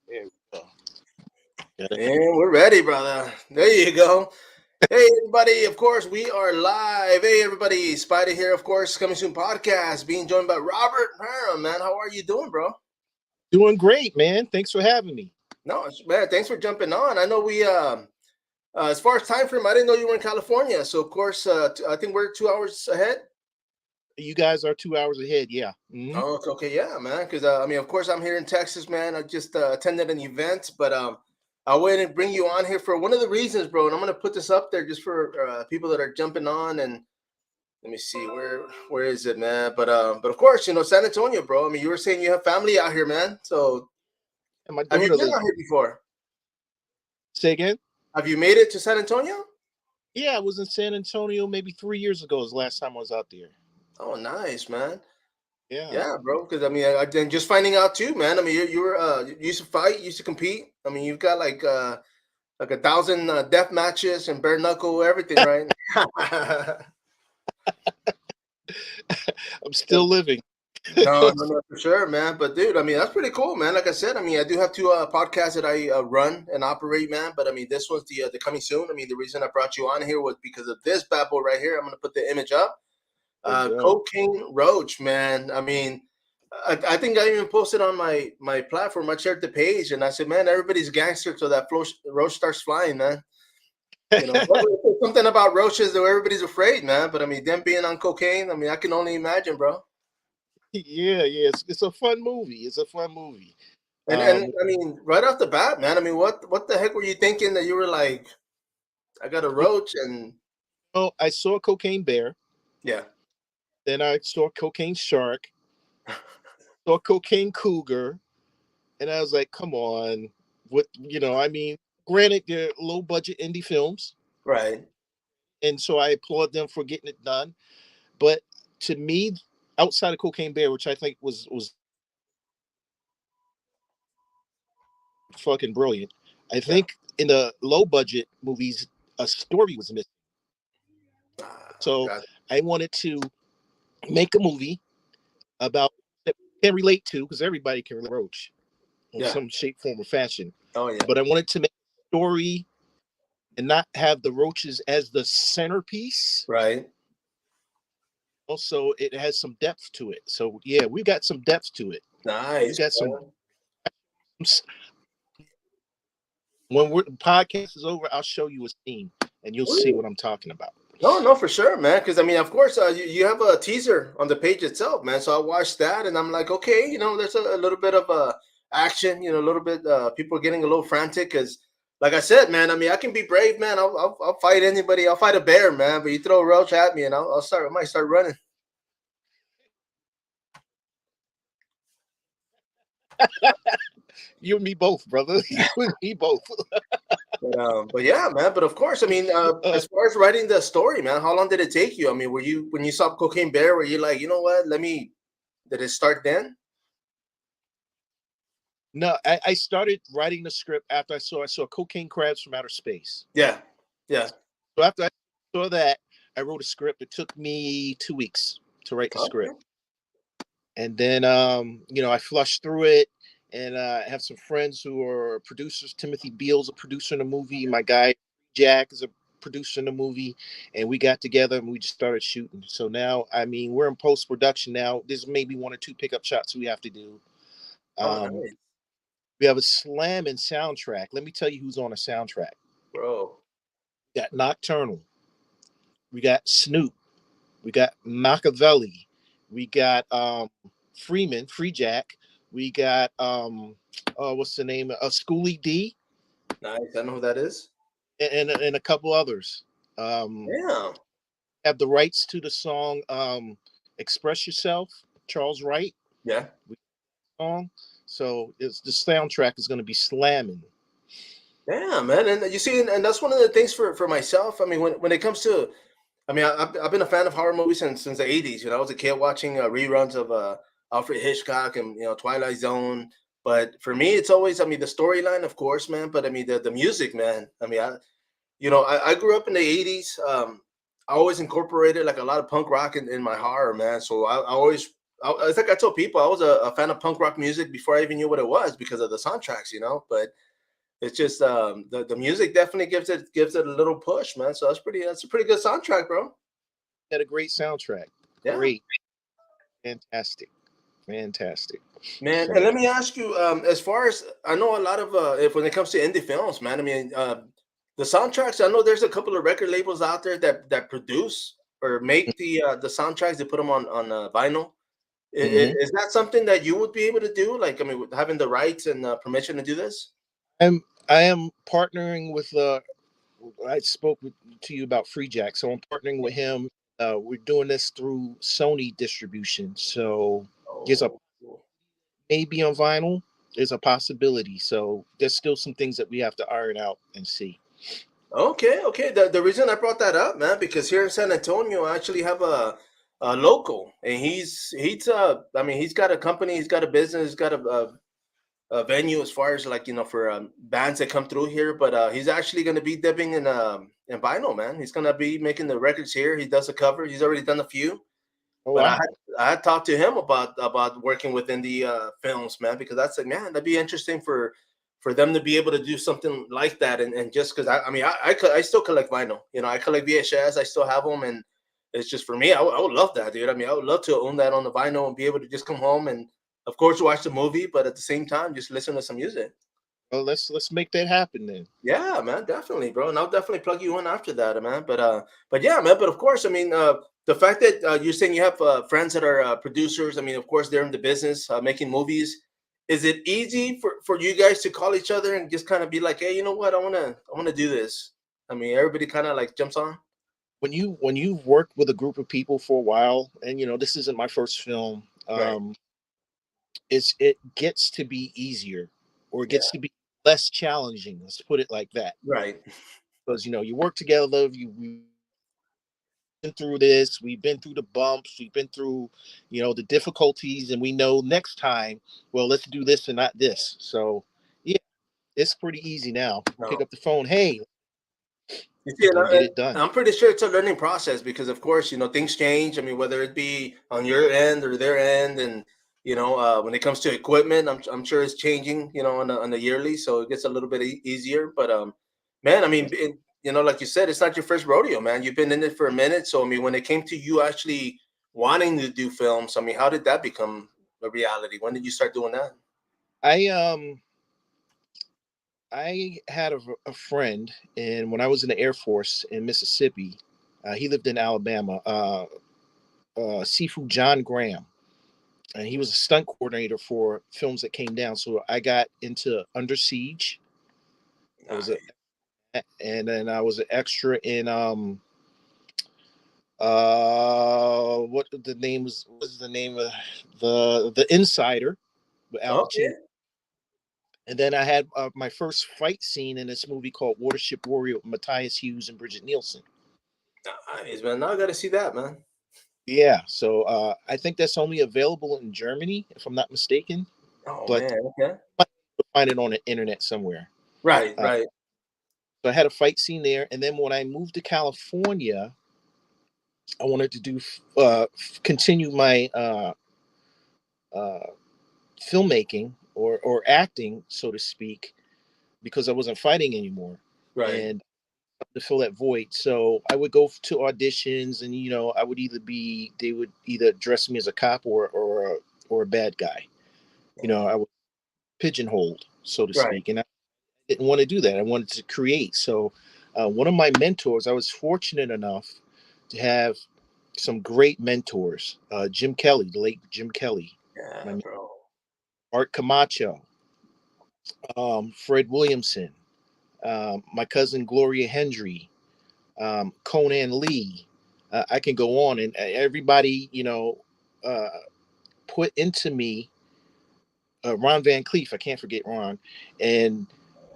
There we go. And we're ready, brother. There you go. Hey, everybody. Of course, we are live. Hey, everybody. sPidA here, of course, coming soon podcast, being joined by Robert Parham, man. How are you doing, bro? Doing great, man. Thanks for having me. No, man, thanks for jumping on. I know as far as time frame, I didn't know you were in California. So, of course, I think we're 2 hours ahead. You guys are 2 hours ahead, yeah. Mm-hmm. Oh, okay, yeah, man. Because of course, I'm here in Texas, man. I just attended an event, but I wanted to bring you on here for one of the reasons, bro. And I'm gonna put this up there just for people that are jumping on. And let me see where is it, man. But of course, San Antonio, bro. I mean, you were saying you have family out here, man. So And my have you daughter been lives. out here before? Say again? Have you made it to San Antonio? Yeah, I was in San Antonio maybe 3 years ago. Was the last time I was out there. Oh, nice, man. Yeah. Yeah, bro. Because I mean, and just finding out too, man. I mean, you were you used to fight, you used to compete. I mean, you've got like 1,000 death matches and bare knuckle everything, right? I'm still living. No, for sure, man. But dude, I mean, that's pretty cool, man. Like I said, I mean, I do have two podcasts that I run and operate, man. But I mean, this one's the coming soon. I mean, the reason I brought you on here was because of this bad boy right here. I'm gonna put the image up. Cocaine Roach, man. I mean, I think I even posted on my platform. I shared the page and I said, man, everybody's gangster till that Roach starts flying, man. Something about roaches that everybody's afraid, man. But I mean, them being on cocaine, I mean, I can only imagine, bro. Yeah. It's a fun movie. It's a fun movie. And I mean, right off the bat, man. I mean, what the heck were you thinking that you were like, I got a roach and? Oh, I saw Cocaine Bear. Yeah. Then I saw Cocaine Shark. Saw Cocaine Cougar, and I was like, come on, what I mean, granted, they're low budget indie films, right? And so I applaud them for getting it done. But to me, outside of Cocaine Bear, which I think was fucking brilliant, I think in the low budget movies, a story was missing. So I wanted to make a movie about that we can relate to, because everybody can relate to Roach in some shape, form, or fashion. Oh yeah. But I wanted to make a story and not have the roaches as the centerpiece. Right. Also, it has some depth to it. So yeah, we got some depth to it. Nice. We got some. When the podcast is over, I'll show you a scene, and you'll see what I'm talking about. No, for sure, man. Because I mean, of course, you have a teaser on the page itself, man. So I watched that, and I'm like, okay, there's a little bit of action, a little bit. People are getting a little frantic because, like I said, man. I mean, I can be brave, man. I'll fight anybody. I'll fight a bear, man. But you throw a roach at me, and I might start running. You and me both, brother. You and me both. But yeah, man. But of course, I mean, as far as writing the story, man, how long did it take you? I mean, when you saw Cocaine Bear, were you like, you know what? Did it start then? No, I started writing the script after I saw Cocaine Crabs from Outer Space. Yeah. So after I saw that, I wrote a script. It took me 2 weeks to write the script. And then, I flushed through it. And I have some friends who are producers. Timothy Beale's a producer in the movie. My guy, Jack, is a producer in the movie. And we got together and we just started shooting. So now, I mean, we're in post-production now. There's maybe 1 or 2 pickup shots we have to do. Nice. We have a slamming soundtrack. Let me tell you who's on a soundtrack. Bro. We got Nocturnal. We got Snoop. We got Machiavelli. We got Freeman, Free Jack. We got what's the name? Schoolie D. Nice. I know who that is. And a couple others. Yeah. Have the rights to the song "Express Yourself," Charles Wright. Yeah. Song. So the soundtrack is going to be slamming. Yeah, man. And you see, and that's one of the things for myself. I mean, when it comes to, I mean, I've been a fan of horror movies since the 80s. I was a kid watching reruns of Alfred Hitchcock and Twilight Zone. But for me, it's always, I mean, the storyline, of course, man. But I mean, the music, man. I mean, I grew up in the 80s. I always incorporated like a lot of punk rock in my horror, man. So I always it's like I told people I was a fan of punk rock music before I even knew what it was because of the soundtracks, But it's just the music definitely gives it a little push, man. So that's a pretty good soundtrack, bro. Had a great soundtrack. Yeah, Great, fantastic, fantastic. man. And So let me ask you, as far as I know, a lot of if when it comes to indie films, man. I mean, the soundtracks. I know there's a couple of record labels out there that produce or make the soundtracks. They put them on vinyl. mhm. Is that something that you would be able to do? Like, I mean, with having the rights and permission to do this? I am partnering with I spoke to you about Free Jack, so I'm partnering with him. We're doing this through Sony distribution, so there's a Oh, cool. maybe on vinyl. There's a possibility, so there's still some things that we have to iron out and see. Okay, okay. The reason I brought that up, man, because here in San Antonio, I actually have a local, and he's I mean, he's got a company, he's got a business, he's got a venue as far as like for bands that come through here. But he's actually going to be dipping in vinyl, man. He's going to be making the records here. He does a cover. He's already done a few. Oh But wow! I had talked to him about working within the films, man, because that's like, man, that'd be interesting for them to be able to do something like that, and just because I mean, I still collect vinyl, I collect VHS, I still have them, and it's just for me, I would love that, dude. I mean, I would love to own that on the vinyl and be able to just come home and, of course, watch the movie, but at the same time, just listen to some music. Well, let's make that happen then. Yeah, man, definitely, bro. And I'll definitely plug you in after that, man. But yeah, man. But of course, I mean, the fact that you're saying you have friends that are producers. I mean, of course, they're in the business making movies. Is it easy for you guys to call each other and just kind of be like, hey, you know what? I wanna do this. I mean, everybody kind of like jumps on. When you've worked with a group of people for a while, and this isn't my first film, Right. it gets to be easier, or it Yeah. gets to be less challenging. Let's put it like that, Right. because you work together. We've been through this. We've been through the bumps. We've been through, the difficulties, and we know next time. Well, let's do this and not this. So yeah, it's pretty easy now. Pick No. up the phone. Hey, You see, get it done. I'm pretty sure it's a learning process because, of course, things change. I mean, whether it be on your end or their end, and when it comes to equipment, I'm sure it's changing. On the yearly, so it gets a little bit easier. But man, I mean, like you said, it's not your first rodeo, man. You've been in it for a minute, so I mean, when it came to you actually wanting to do films, I mean, how did that become a reality? When did you start doing that? I I had a friend, and when I was in the Air Force in Mississippi, he lived in Alabama. Seafood John Graham, and he was a stunt coordinator for films that came down. So I got into Under Siege. I was a, Nice. and then I was an extra in what the name was? What was the name of the Insider with Al Pacino? Okay. And then I had my first fight scene in this movie called Watership Warrior with Matthias Hughes and Bridget Nielsen. Nice, man. Now I got to see that, man. Yeah, so I think that's only available in Germany, if I'm not mistaken. Oh But man. Okay. you might find it on the internet somewhere. Right. Uh, Right. so I had a fight scene there, and then when I moved to California, I wanted to do continue my uh, filmmaking or acting, so to speak, because I wasn't fighting anymore, Right. and to fill that void. So I would go to auditions, and I would they would either dress me as a cop or a bad guy. I was pigeonholed, so to Right. speak, and I didn't want to do that. I wanted to create. So one of my mentors, I was fortunate enough to have some great mentors. Jim Kelly, the late Jim Kelly, Yeah, my bro. Art Camacho, Fred Williamson, my cousin Gloria Hendry, Conan Lee. I can go on, and everybody, uh, put into me, Ron Van Cleef. I can't forget Ron, and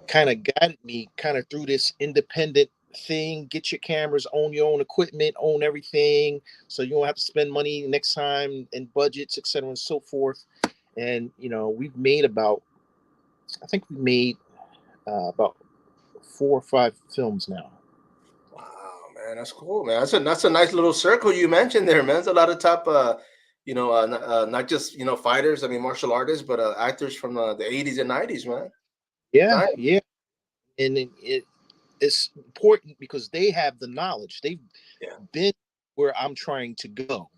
kind of guided me kind of through this independent thing. Get your cameras, own your own equipment, own everything, so you don't have to spend money next time and budgets, etc., and so forth. And we've made I think we made about 4 or 5 films now. Wow, man, that's cool, man. That's a nice little circle you mentioned there, man. That's a lot of top not just fighters. I mean, martial artists, but actors from the '80s and '90s, man. Yeah, Nice. yeah, and it's important because they have the knowledge. They've Yeah. been where I'm trying to go,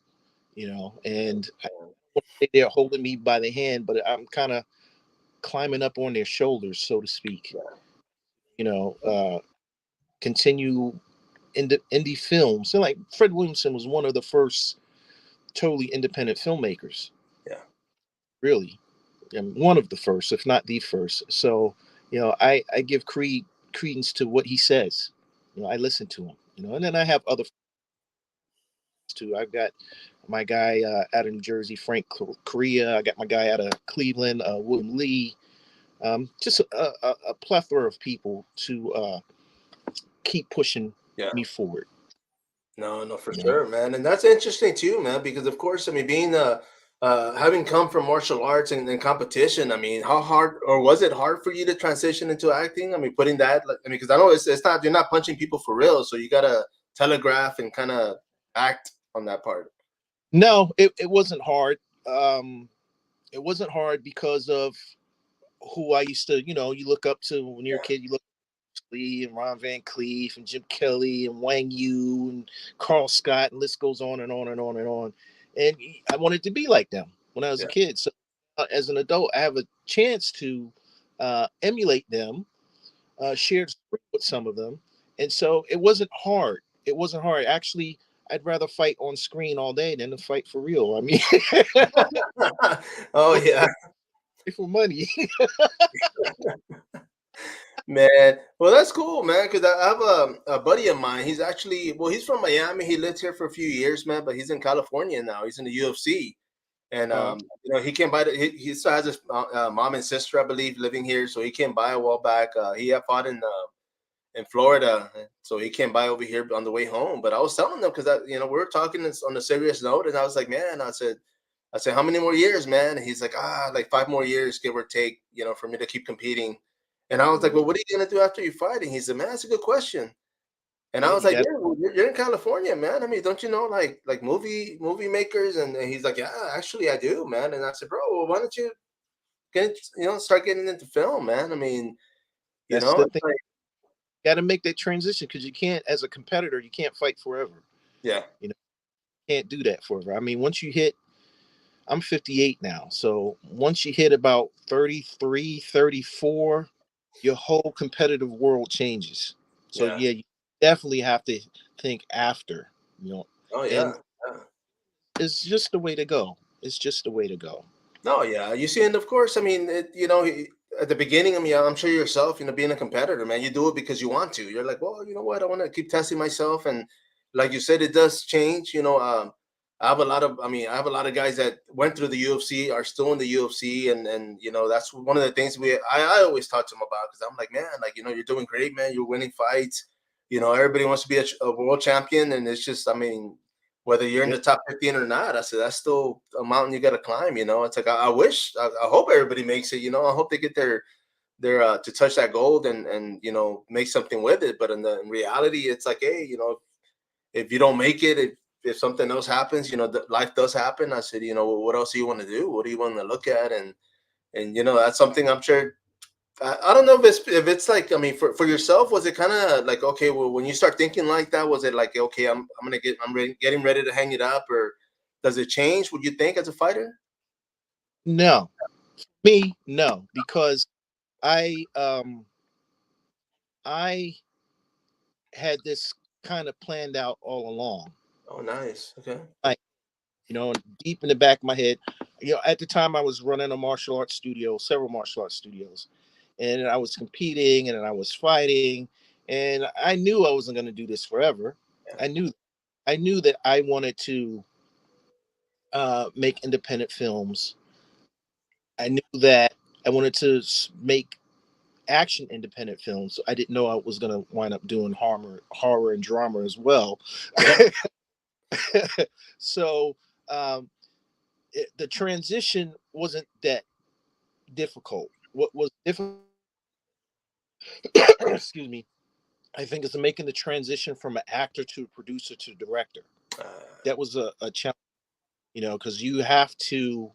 and I Yeah. won't say they're holding me by the hand, but I'm kind of climbing up on their shoulders, so to speak. You know, uh, Continue indie films. So, like Fred Williamson was one of the first totally independent filmmakers, Yeah. really, and one of the first, if not the first. So, I give credence to what he says. I listen to him. And then I have other too. I've got my guy out of New Jersey, Frank Korea. I got my guy out of Cleveland, William Lee. Just a plethora of people to keep pushing Yeah. me forward. No, no, for You know, sure, man. And that's interesting too, man, because of course, I mean, being having come from martial arts and competition, I mean, how hard or was it hard for you to transition into acting? I mean, putting that, like, I mean, because I know it's not you're not punching people for real, so you gotta telegraph and kind of act on that part. no, it wasn't hard. It wasn't hard because of who I used to, you look up to when you're a kid. You look up to Lee and Ron Van Cleef and Jim Kelly and Wang Yu and Carl Scott, and list goes on and on and on and on. And I wanted to be like them when I was a Yeah, kid. So as an adult, I have a chance to emulate them, share the screen with some of them, and so it wasn't hard. It wasn't hard. Actually, I'd rather fight on screen all day than to fight for real. I mean, yeah. Oh yeah, for money. man. Well, that's cool, man. Because I have a buddy of mine. He's actually he's from Miami. He lived here for a few years, man. But he's in California now. He's in the UFC. And Uh, he came by. He still has his mom and sister, I believe, living here. So he came by a while back. He had fought in Florida, so he came by over here on the way home. But I was telling them because we were talking on a serious note, and I was like, man, I said, how many more years, man? And he's like, like 5 more years, give or take, for me to keep competing. And I was like, mm, well, what are you gonna do after you fight? And he said, man, that's a good question. And I yeah, was you like, got. yeah, well, you're in California, man. I mean, don't you know like movie makers? And he's like, yeah, actually, I do, man. And I said, bro, well, why don't you start getting into film, man? I mean, That's the it's thing. like, Got to make that transition because you can't, as a competitor, you can't fight forever. yeah, You know, can't do that forever. I mean, once you hit, I'm 58 now, so once you hit about 33, 34, your whole competitive world changes. So yeah, yeah, you definitely have to think after. You know, oh yeah, and yeah. it's just the way to go. It's just the way to go. No, yeah. You see, and of course, I mean, at the beginning, I mean, I'm sure yourself, being a competitor, man, you do it because you want to. You're like, well, you know what? I want to keep testing myself, and like you said, it does change. I have a lot of guys that went through the UFC, are still in the UFC, and that's one of the things I always talk to them about because I'm like, man, like you're doing great, man. You're winning fights. Everybody wants to be a world champion, and it's just, I mean, whether you're in Yeah, the top 15 or not, I said that's still a mountain you got to climb. It's like I hope everybody makes it. I hope they get their to touch that gold and make something with it. But in reality, it's like, hey, if you don't make it, if something else happens, life does happen. I said, what else do you want to do? What do you want to look at? And that's something I'm sure. I don't know if it's like, I mean, for yourself, was it kind of like, okay, well, when you start thinking like that, was it like, okay, getting ready to hang it up, or does it change? Would you think as a fighter? no, me, no, because I I had this kind of planned out all along. Oh, nice. Okay. Like, deep in the back of my head, at the time I was running a martial arts studio, several martial arts studios, and I was competing and I was fighting, and I knew I wasn't going to do this forever. Yeah. I knew, I knew that I wanted to make independent films. I knew that I wanted to make action independent films. I didn't know I was going to wind up doing horror and drama as well. Yeah. So the transition wasn't that difficult. What was difficult, excuse me, I think, is making the transition from an actor to a producer to director. Uh, That was a challenge. because you have to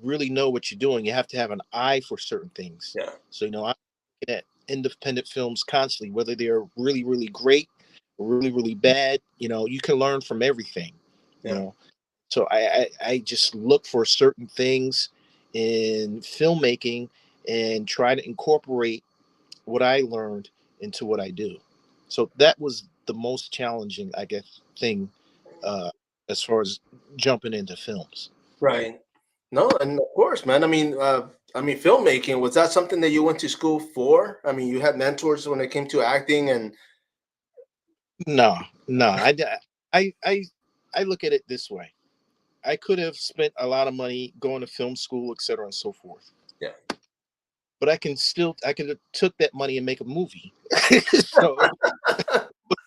really know what you're doing. You have to have an eye for certain things. Yeah. So, I'm looking at independent films constantly, whether they're really, really great or really, really bad. You can learn from everything, you Yeah. know. So I just look for certain things in filmmaking and try to incorporate what I learned into what I do. So that was the most challenging, I guess, thing uh, as far as jumping into films. Right. No, and of course, man. I mean, filmmaking, was that something that you went to school for? I mean, you had mentors when it came to acting, and No, no, I, I, I look at it this way. I could have spent a lot of money going to film school, et cetera, and so forth. yeah. But I could have took that money and make a movie. So,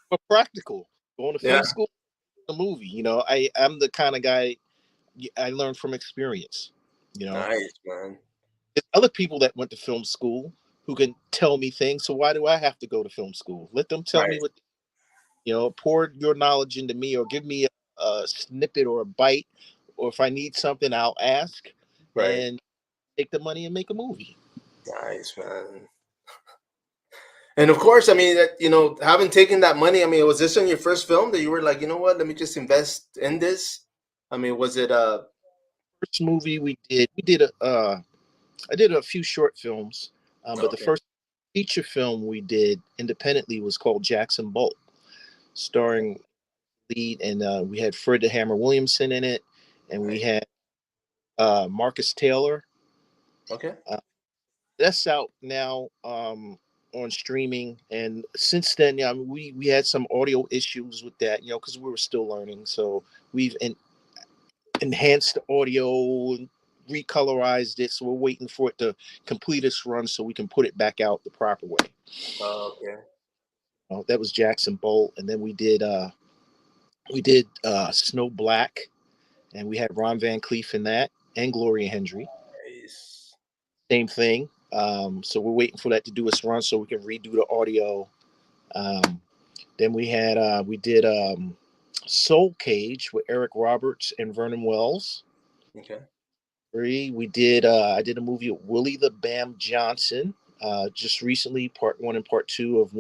for practical, going to Yeah. film school, a movie. I'm the kind of guy I learned from experience. You know, Nice, man. There's other people that went to film school who can tell me things. So why do I have to go to film school? Let them tell me Right. what, pour your knowledge into me, or give me a snippet or a bite. Or if I need something, I'll ask Right. and take the money and make a movie. Nice, man. And of course, I mean, having taken that money, I mean, was this on your first film that you were like, you know what, let me just invest in this? I mean, was it First movie I did a few short films, but the okay, first feature film we did independently was called Jackson Bolt, starring lead, and we had Fred the Hammer Williamson in it, and we right, had Marcus Taylor. okay, Uh, that's out now on streaming, and since then, yeah, I mean, we had some audio issues with that, because we were still learning. So we've enhanced the audio, recolorized it. So we're waiting for it to complete its run so we can put it back out the proper way. okay, That was Jackson Bolt, and then we did Snow Black, and we had Ron Van Cleef in that, and Gloria Hendry. nice, Same thing. So we're waiting for that to do its run so we can redo the audio. Um, then we did Soul Cage with Eric Roberts and Vernon Wells. okay, I did a movie with Willie the Bam Johnson just recently, part one and part two of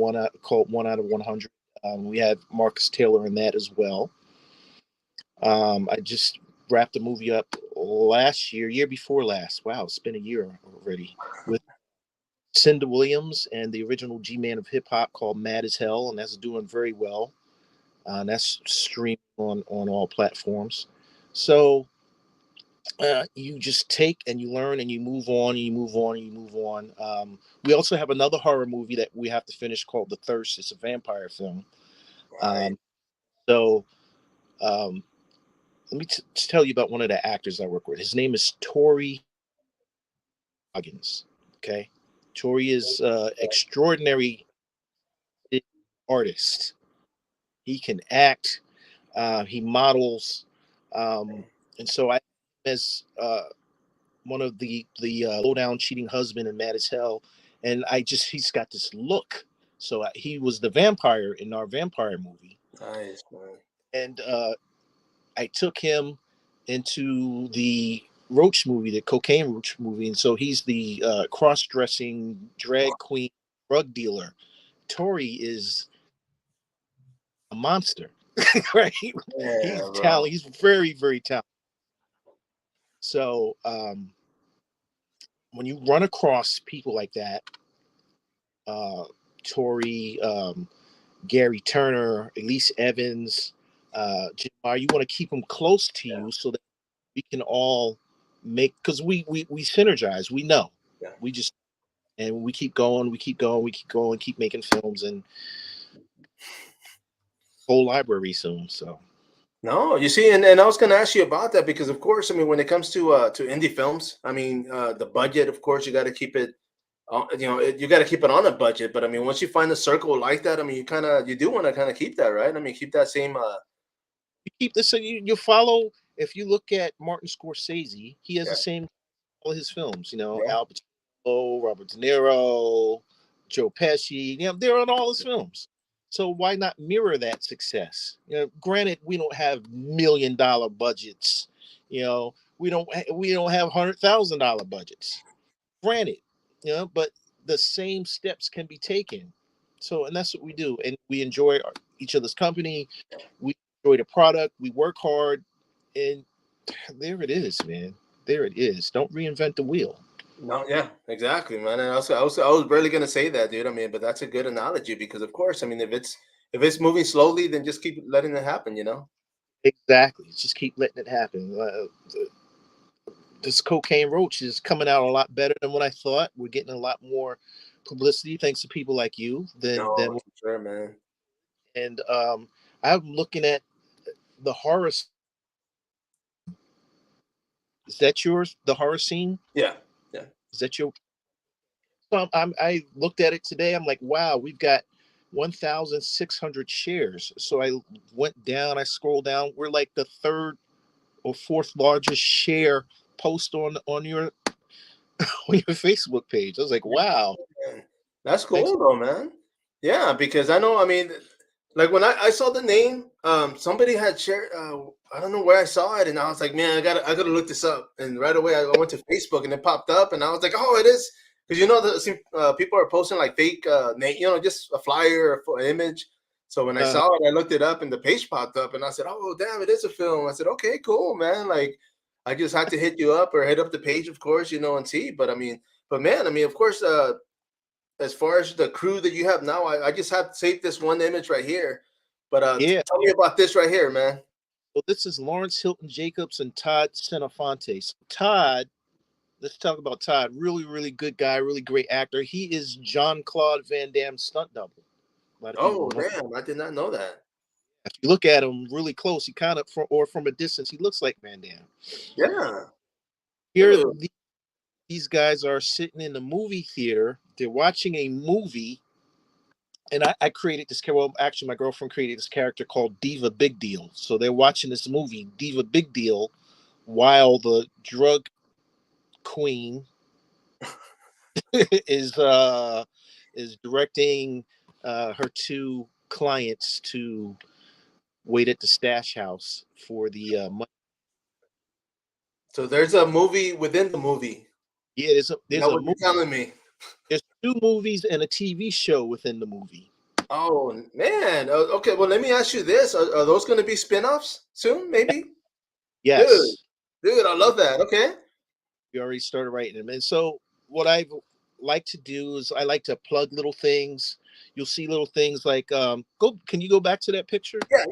called One Out of 100. We had Marcus Taylor in that as well. I just wrapped the movie up last year before last. Wow, it's been a year already, with Cinda Williams and the original G Man of hip hop, called Mad as Hell, and that's doing very well. That's streamed on all platforms. So you just take and you learn and you move on and you move on and you move on. We also have another horror movie that we have to finish called The Thirst. It's a vampire film. right, Um, so um, let me tell you about one of the actors I work with. His name is Tori Huggins. Okay, Tori is extraordinary artist. He can act. He models, and so I, as one of the low down cheating husband and Mad as Hell, and he's got this look. So he was the vampire in our vampire movie, nice, man. and I took him into the Roach movie, the cocaine Roach movie, and so he's the cross dressing drag queen drug dealer. Tori is a monster, right? Yeah, He's bro. talented. He's very, very talented. So when you run across people like that, uh, Tori, Gary Turner, Elise Evans, Jim Meyer, you want to keep them close to Yeah, you so that we can all because we synergize. We know, yeah. we just and we keep going, we keep going, we keep going, keep making films, and whole library soon. So No, you see, and I was going to ask you about that because, of course, I mean, when it comes to indie films, I mean, the budget, of course, you got to keep it. You got to keep it on a budget. But I mean, once you find a circle like that, I mean, you do want to kind of keep that, right? I mean, keep that same. you keep this. So you follow. If you look at Martin Scorsese, he has Yeah, the same all his films. yeah, Al Pacino, Robert De Niro, Joe Pesci. They're on all his films. So why not mirror that success? Granted, we don't have $1 million budgets, We don't have $100,000 budgets. Granted, but the same steps can be taken. So, and that's what we do, and we enjoy each other's company. We enjoy the product. We work hard, and there it is, man. There it is. Don't reinvent the wheel. No, yeah, exactly, man. And I was barely gonna say that, dude. I mean, but that's a good analogy because, of course, I mean, if it's moving slowly, then just keep letting it happen, you know. Exactly. Just keep letting it happen. This cocaine roach is coming out a lot better than what I thought. We're getting a lot more publicity thanks to people like you No, than for sure, man. and I'm looking at the horror. Is that yours? The horror scene? Yeah, yeah. Is that your? So I looked at it today. I'm like, wow, we've got 1,600 shares. So I went down. I scrolled down. We're like the third or fourth largest share post on your on your Facebook page. I was like, wow. Man. That's Thanks. cool though, man. Yeah, because I know, I mean, like when I saw the name, somebody had shared, I don't know where I saw it, and I was like, man, I gotta look this up. And right away I went to Facebook and it popped up, and I was like, oh, it is. Because people are posting like fake, just a flyer or an image. So when I Uh, saw it, I looked it up, and the page popped up, and I said, oh, damn, it is a film. I said, okay, cool, man. Like, I just had to hit you up or hit up the page, of course, and see. But man, I mean, of course, as far as the crew that you have now, I just have saved this one image right here. But yeah. tell me about this right here, man. Well, this is Lawrence Hilton Jacobs and Todd Senafonte. So Todd, let's talk about Todd. Really, really good guy, really great actor. He is John Claude Van Damme's stunt double. A lot of people Oh, don't know. damn, I did not know that. If you look at him really close, he kind of, or from a distance, he looks like Van Damme. Yeah, Here, dude. these guys are sitting in the movie theater. They're watching a movie, and I created this. Well, actually, my girlfriend created this character called Diva Big Deal. So they're watching this movie, Diva Big Deal, while the drug queen is uh is directing her two clients to wait at the stash house for the money. So there's a movie within the movie. Yeah, Is there's that a what you're movie. telling me? There's two movies and a TV show within the movie. Oh man. Okay. Well, let me ask you this: Are those going to be spin-offs soon? Maybe. Dude, Yes, dude, I love that. Okay. we already started writing them. And so what I like to do is I like to plug little things. You'll see little things like go. Can you go back to that picture? Yeah,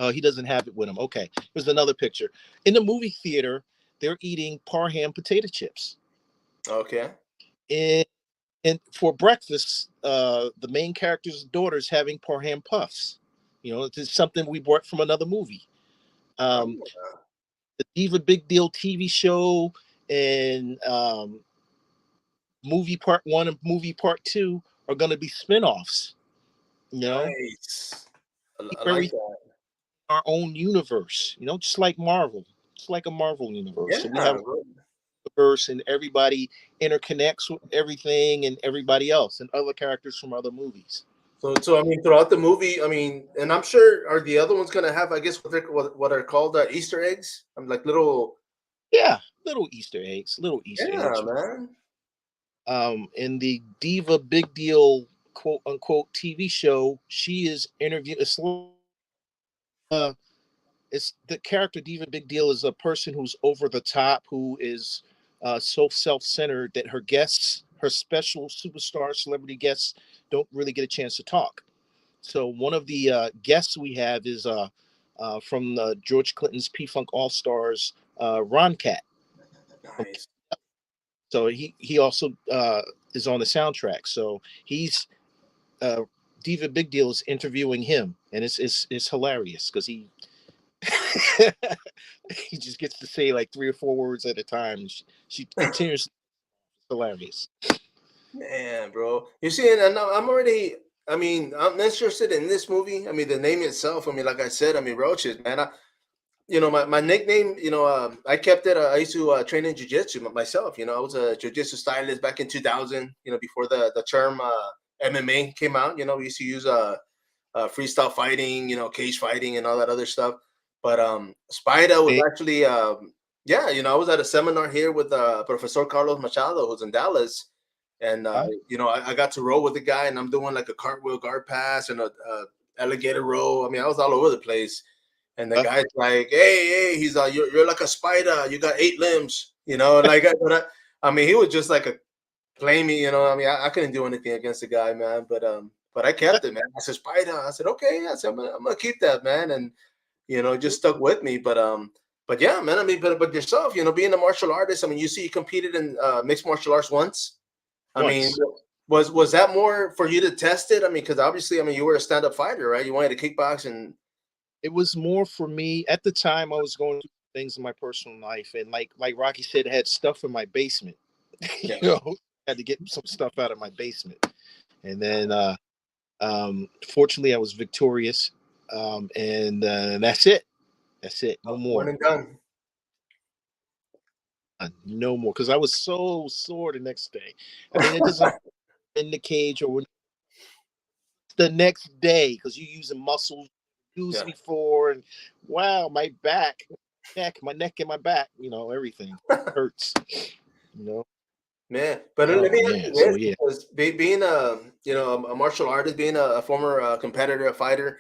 yeah. He doesn't have it with him. Okay, here's another picture. In the movie theater, they're eating Parham potato chips. Okay. And for breakfast, the main character's daughter's having Parham puffs. It's something we brought from another movie. Um, Oh, the Diva Big Deal TV show and movie part one and movie part two are going to be spin-offs. nice. Keep I like everything that. in our own universe. Just like Marvel. It's like a Marvel universe. So we Yeah. have a universe, and everybody interconnects with everything and everybody else and other characters from other movies. So I mean, throughout the movie, I mean, and I'm sure are the other ones gonna have, I guess, what are called Easter eggs? I'm like little. Yeah, little Easter eggs, little Easter Yeah, eggs. man. In the Diva Big Deal quote unquote TV show, she is interviewed. Uh, it's the character Diva Big Deal is a person who's over the top, who is so self-centered that her guests, her special superstar celebrity guests, don't really get a chance to talk. So one of the guests we have is from George Clinton's P-Funk All Stars, Ron Cat. Nice. So he also is on the soundtrack. So he's uh, Diva Big Deal is interviewing him, and it's hilarious because he he just gets to say like 3 or 4 words at a time. She continuously hilarious. Man, bro. You see, and I'm already. I mean, I'm interested in this movie. I mean, the name itself. I mean, like I said, I mean, roaches, man. My nickname, I kept it. I used to train in jiu-jitsu myself. I was a jiu-jitsu stylist back in 2000, before the term MMA came out. We used to use freestyle fighting, cage fighting and all that other stuff. But sPidA was Hey, actually yeah, I was at a seminar here with Professor Carlos Machado, who's in Dallas, and I got to roll with the guy, and I'm doing like a cartwheel guard pass and a alligator roll. I mean, I was all over the place. And the guy's like, hey, he's you're like a spider. You got 8 limbs, like, I mean, he was just like a play me, I mean, I couldn't do anything against the guy, man. But I kept it, man. I said, Spider. I said, okay. I said, I'm gonna keep that, man. And it just stuck with me. But yeah, man. I mean, but yourself, being a martial artist. I mean, you see, you competed in mixed martial arts once. I mean, once. was that more for you to test it? I mean, because obviously, I mean, you were a stand up fighter, right? You wanted to kickbox and It was more for me at the time. I was going through things in my personal life, and like Rocky said, I had stuff in my basement. yeah, Had to get some stuff out of my basement, and then fortunately, I was victorious, and that's it. That's it. No one more. and done. No more. Because I was so sore the next day. I mean, it doesn't in the cage or the next day because you're using muscles used Yeah. before, and wow, my back, my neck, and my back. Everything hurts. You know. Man, but let Oh me ask you man. So this, yeah, because being a martial artist, being a former competitor, a fighter,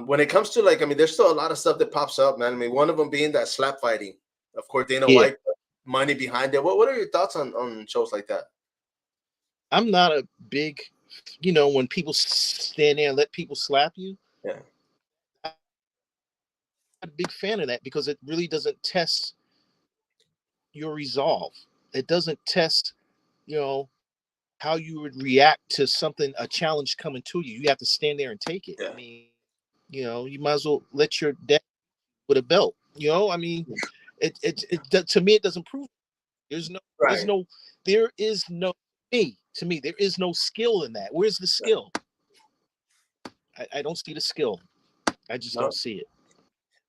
when it comes to like, I mean, there's still a lot of stuff that pops up, man. I mean, one of them being that slap fighting. Of course, Dana yeah. White, money behind it. What are your thoughts on shows like that? I'm not a big, when people stand there and let people slap you. Yeah, I'm a big fan of that because it really doesn't test your resolve. It doesn't test, you know, how you would react to something, a challenge coming to you. You have to stand there and take it. I yeah, mean, you might as well let your dad with a belt. I mean, to me it doesn't prove. There's no, there's right. no, there is no me to me. There is no skill in that. Where's the skill? I don't see the skill. I just No. don't see it.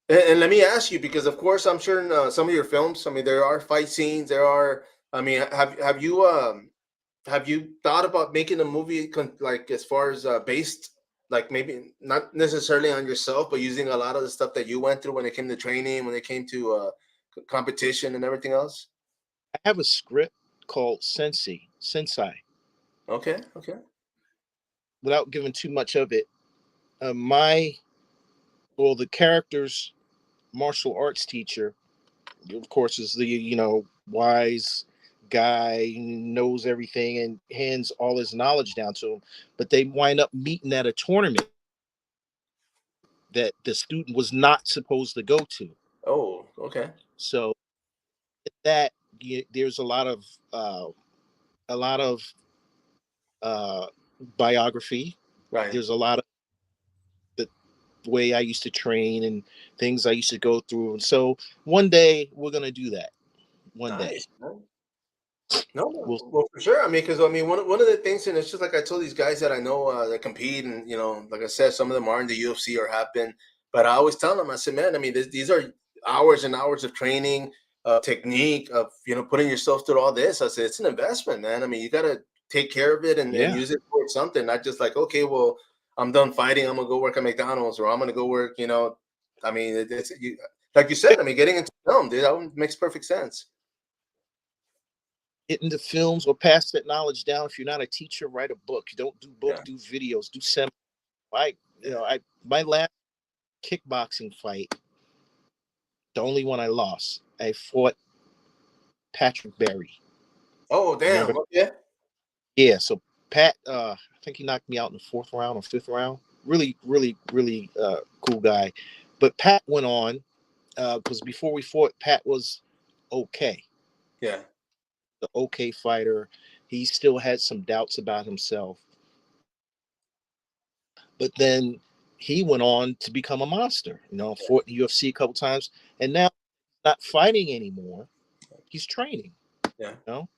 And let me ask you, because of course, I'm sure in some of your films, I mean, there are fight scenes. There are, I mean, have you thought about making a movie like as far as based, like maybe not necessarily on yourself, but using a lot of the stuff that you went through when it came to training, when it came to competition and everything else? I have a script called Sensei. Okay, okay, Without giving too much of it, my the character's martial arts teacher, of course, is the wise guy who knows everything and hands all his knowledge down to him. But they wind up meeting at a tournament that the student was not supposed to go to. oh, okay, So that there's uh, a lot of uh, biography. right, There's a lot of the way I used to train and things I used to go through. And so one day we're gonna do that. One day nice. No, we'll. well, for sure. I mean, because I mean, one of the things, and it's just like I told these guys that I know that compete, and like I said, some of them are in the UFC or have been. But I always tell them, I said, man, I mean, these are hours and hours of training, technique, of putting yourself through all this. I said, it's an investment, man. I mean, you got to take care of it and Yeah, use it for something, not just like, okay, well, I'm done fighting, I'm gonna go work at McDonald's, or I'm gonna go work. I mean, like you said, I mean, getting into film, dude, that one makes perfect sense. get into films or pass that knowledge down. If you're not a teacher, write a book. You don't do book, Yeah, do videos, do seminars. I yeah. I my last kickboxing fight, the only one I lost, I fought Patrick Berry. Oh, Remember? damn. Okay. Yeah. So Pat, I think he knocked me out in the fourth round or fifth round. Really, really, really cool guy. But Pat went on because before we fought, Pat was okay, Yeah. the okay fighter. He still had some doubts about himself, but then he went on to become a monster. Fought in the UFC a couple times, and now not fighting anymore. He's training. Yeah. You know,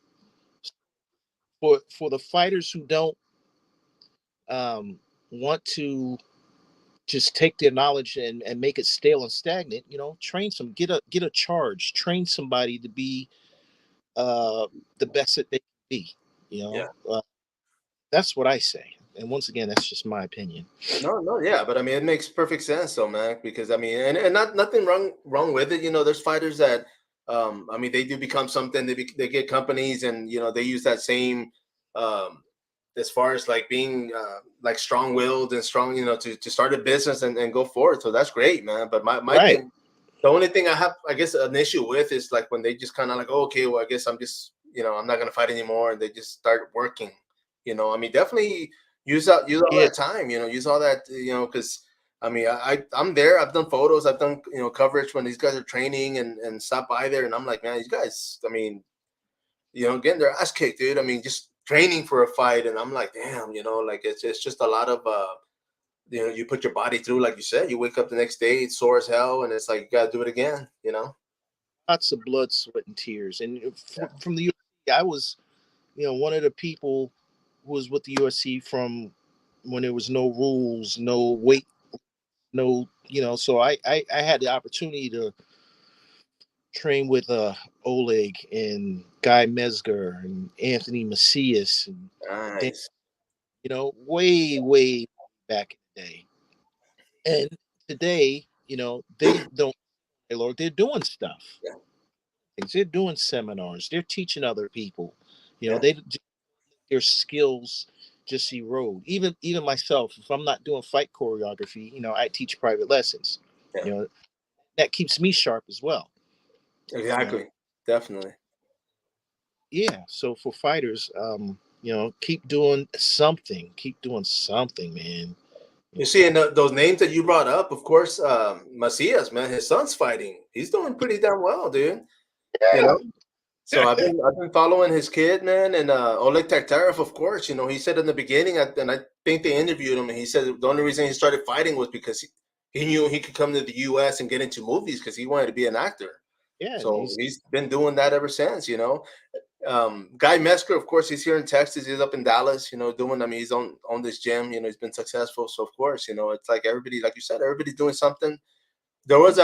for the fighters who don't want to just take their knowledge and make it stale and stagnant, train some, get a charge, train somebody to be the best that they can be. Yeah. That's what I say. And once again, that's just my opinion. No, no, yeah, but I mean, it makes perfect sense, though, man. Because I mean, and nothing wrong with it. You know, there's fighters that, I mean, they do become something. They get companies, and you know, they use that same, um, as far as like being like strong willed and strong, you know, to start a business and go forward. So that's great, man. But my Right. thing, the only thing I have, I guess, an issue with is like when they just kind of like, oh, okay, well, I guess I'm just, you know, I'm not gonna fight anymore, and they just start working. You know, I mean, definitely use all Yeah. that time. You know, use all that. You know, because I mean, I'm there. I've done photos. I've done coverage when these guys are training and stop by there, and I'm like, man, these guys. I mean, you know, getting their ass kicked, dude. I mean, just training for a fight, and I'm like, damn, you know, like it's just a lot of you know, you put your body through, like you said, you wake up the next day, it's sore as hell, and it's like you gotta do it again, you know? Lots of blood, sweat, and tears. And Yeah, from the UFC, I was, one of the people who was with the UFC from when there was no rules, no weight, no, so I had the opportunity to train with Oleg and Guy Mesger and Anthony Macias and Dan, nice. way back in the day. And today, they don't, Lord, they're doing stuff. Yeah, They're doing seminars. They're teaching other people. yeah, They their skills just erode. Even myself, if I'm not doing fight choreography, I teach private lessons. yeah, You know that keeps me sharp as well. You know, exactly. Definitely. yeah. So for fighters, keep doing something. Keep doing something, man. You see, and those names that you brought up, of course, Macias, man, his son's fighting. He's doing pretty damn well, dude. You Yeah. know, so I've been following his kid, man, and Oleg Taktarov, of course. You know, he said in the beginning, and I think they interviewed him, and he said the only reason he started fighting was because he knew he could come to the U.S. and get into movies because he wanted to be an actor. Yeah, and So he's been doing that ever since. You know, Guy Mesker, of course, he's here in Texas. He's up in Dallas. You know, doing. I mean, he's on this gym. You know, he's been successful. So of course, you know, it's like everybody, like you said, everybody's doing something. There was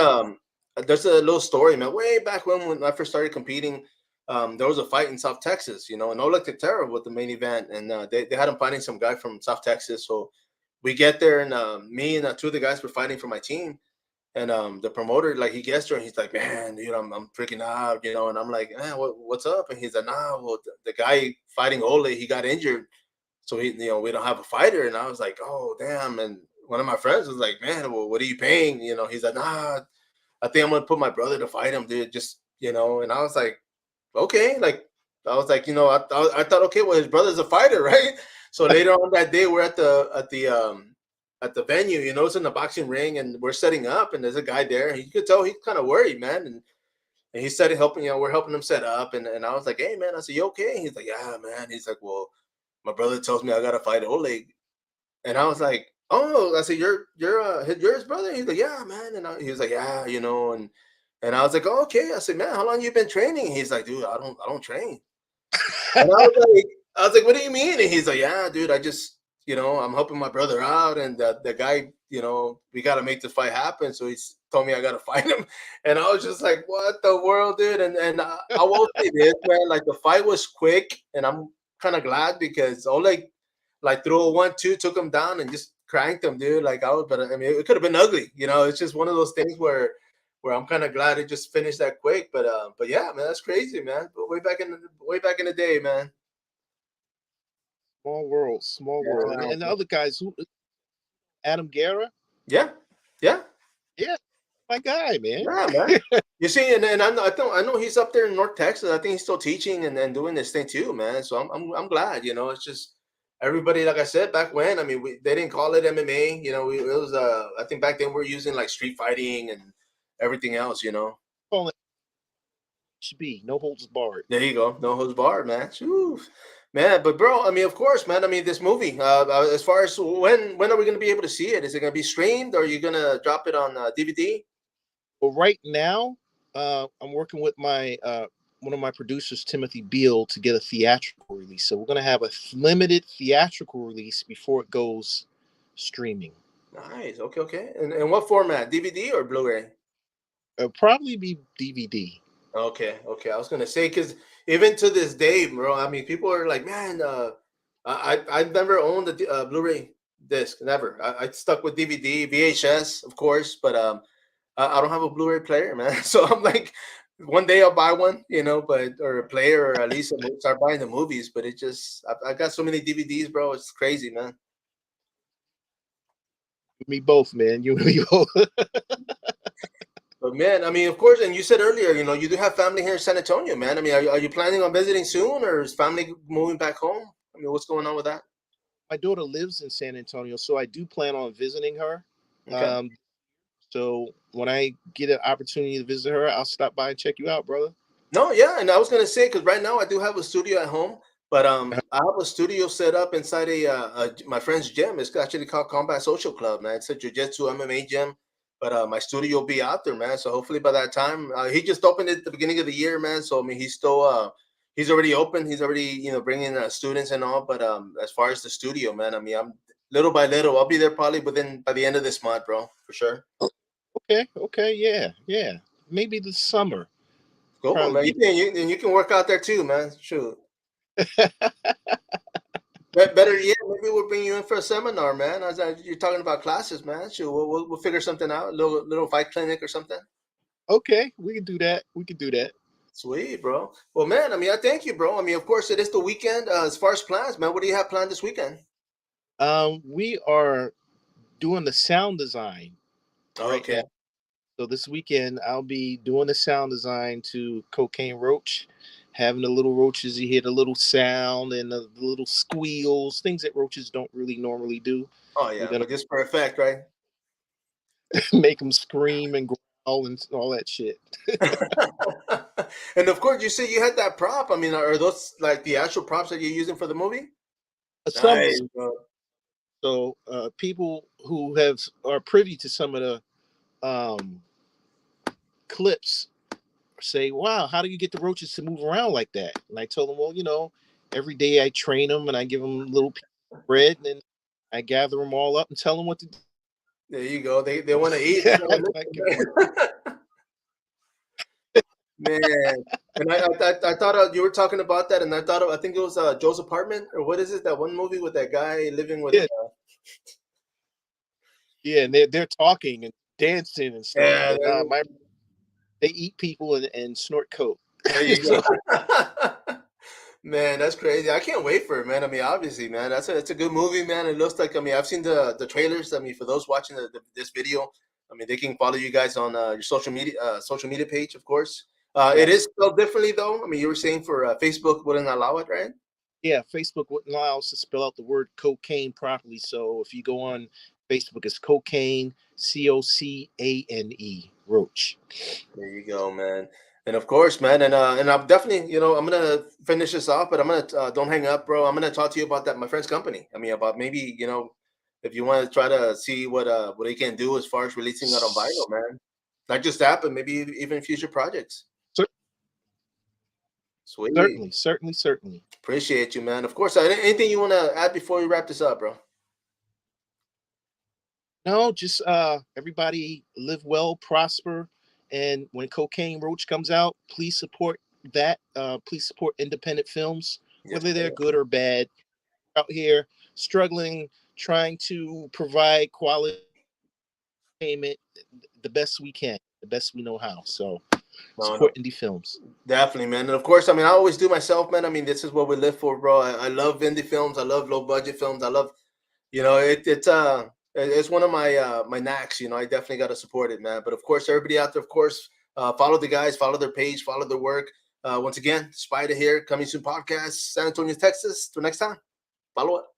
there's a little story, man. Way back when I first started competing, there was a fight in South Texas, you know, and Oleg Tatarev was the main event, and they had him fighting some guy from South Texas. So we get there, and me and two of the guys were fighting for my team, and the promoter, like, he gets there, and he's like, man, dude, I'm freaking out, you know, and I'm like, man, what's up? And he's like, nah, well, the guy fighting Oleg, he got injured, so we don't have a fighter. And I was like, oh damn. And one of my friends was like, man, well, what are you paying? You know, he's like, nah, I think I'm gonna put my brother to fight him, dude. Just, and I was like, okay, like, I was like, I thought, okay, well, his brother's a fighter, right? So later on that day, we're at the venue, it's in the boxing ring, and we're setting up, and there's a guy there, and you could tell he's kind of worried, man, and he started helping, we're helping him set up, and I was like, hey, man, I said, you okay? He's like, yeah, man. He's like, well, my brother tells me I gotta fight Oleg, and I was like, oh, I said, you're his brother? He's like, yeah, man. And he was like, yeah, and I was like, oh, okay. I said, man, how long you been training? He's like, dude, I don't train. And I was like, what do you mean? And he's like, yeah, dude, I just, I'm helping my brother out, and the guy, we got to make the fight happen. So he's told me I got to fight him, and I was just like, what the world, dude? And I will say this, man, like, the fight was quick, and I'm kind of glad because Oleg, like, threw a 1-2, took him down, and just cranked him, dude. Like, but I mean, it could have been ugly, It's just one of those things where I'm kind of glad it just finished that quick. But yeah, man, that's crazy, man. But way back in the day, man. small world, small world. And the Yeah, other guys, who Adam Guerra, yeah, yeah, yeah, my guy, man. yeah, man. You see, and I know he's up there in North Texas. I think he's still teaching and doing this thing too, man. So I'm glad. It's just everybody, like I said back when. I mean, they didn't call it MMA. It was I think back then we were using like street fighting and everything else. Call it HB, no holds barred. There you go. No holds barred, man. Whew. Man, but bro, I mean, of course, man. I mean, this movie. As far as when are we gonna be able to see it? Is it gonna be streamed, or are you gonna drop it on DVD? But right now, I'm working with my one of my producers, Timothy Beal, to get a theatrical release. So we're gonna have a limited theatrical release before it goes streaming. Nice. Okay, okay. And what format? DVD or Blu-ray? It'll probably be DVD. Okay, okay. I was gonna say because even to this day, bro. I mean, people are like, man, I've never owned a Blu-ray disc. Never. I stuck with DVD, VHS, of course, but I don't have a Blu-ray player, man. So I'm like, one day I'll buy one, but or a player, or at least start buying the movies. But it just, I got so many DVDs, bro. It's crazy, man. Me both, man. You and me both. But man, I mean, of course, and you said earlier, you do have family here in San Antonio, man. I mean, are you planning on visiting soon, or is family moving back home? I mean, what's going on with that? My daughter lives in San Antonio, so I do plan on visiting her. Okay. So when I get an opportunity to visit her, I'll stop by and check you out, brother. No, yeah, and I was gonna say, because right now I do have a studio at home, but I have a studio set up inside my friend's gym. It's actually called Combat Social Club, man. It's a jiu-jitsu MMA gym, but my studio will be out there, man. So hopefully by that time, he just opened it at the beginning of the year, man. So I mean, he's already open. He's already bringing students and all. But as far as the studio, man, I mean, I'm little by little. I'll be there probably by the end of this month, bro, for sure. Okay, yeah. Maybe this summer. Cool, man. Probably. You can work out there too, man. Shoot. Better yet, maybe we'll bring you in for a seminar, man. You're talking about classes, man. Sure, we'll figure something out. A little fight clinic or something. Okay, we can do that. We can do that. Sweet, bro. Well, man, I mean, I thank you, bro. I mean, of course, it is the weekend. As far as plans, man, what do you have planned this weekend? We are doing the sound design right Okay. now. So this weekend, I'll be doing the sound design to Cocaine Roach, having the little roaches. You hear the little sound and the little squeals, things that roaches don't really normally do. Oh We're yeah, gonna but just for effect, right? make them scream and growl and all that shit. And of course, you say you had that prop. I mean, are those like the actual props that you're using for the movie? Some Nice, bro. so people who are privy to some of the clips say, "Wow, how do you get the roaches to move around like that?" And I told them, "Well, every day I train them and I give them little pieces of bread and then I gather them all up and tell them what to do." There you go. They want to eat. Man, and I thought you were talking about that, and I think it was Joe's Apartment, or what is it? That one movie with that guy living with. Yeah, yeah, and they're talking and dancing and stuff, Yeah, but they eat people and snort coke. there you So, go. Man, that's crazy. I can't wait for it, man. I mean, obviously, man, it's a good movie, man. It looks like, I mean, I've seen the trailers. I mean, for those watching this video, I mean, they can follow you guys on your social media page, of course. It is yes, spelled differently, though. I mean, you were saying for Facebook wouldn't allow it, right? yeah, Facebook wouldn't allow us to spell out the word cocaine properly. So if you go on Facebook, it's cocaine, Cocane, Roach. There you go, man. And of course, man, and I'm definitely, I'm gonna finish this off, but I'm gonna don't hang up, bro. I'm gonna talk to you about that, my friend's company. I mean, about maybe, if you want to try to see what they can do as far as releasing it on vinyl, man. Not just that, but maybe even future projects. Cer- Sweet. certainly. Appreciate you, man. Of course. Anything you want to add before we wrap this up, bro? No, just everybody live well, prosper, and when Cocaine Roach comes out, please support that. Please support independent films, Yes, whether they're sir. good or bad. Out here struggling, trying to provide quality entertainment the best we can, the best we know how. So No, no. support indie films. Definitely, man. And of course, I mean, I always do myself, man. I mean, this is what we live for, bro. I love indie films. I love low budget films. I love, it's one of my knacks. I definitely got to support it, man. But of course, everybody out there, of course, follow the guys, follow their page, follow their work. Once again, sPidA here, coming soon podcast, San Antonio, Texas. Till next time, follow up.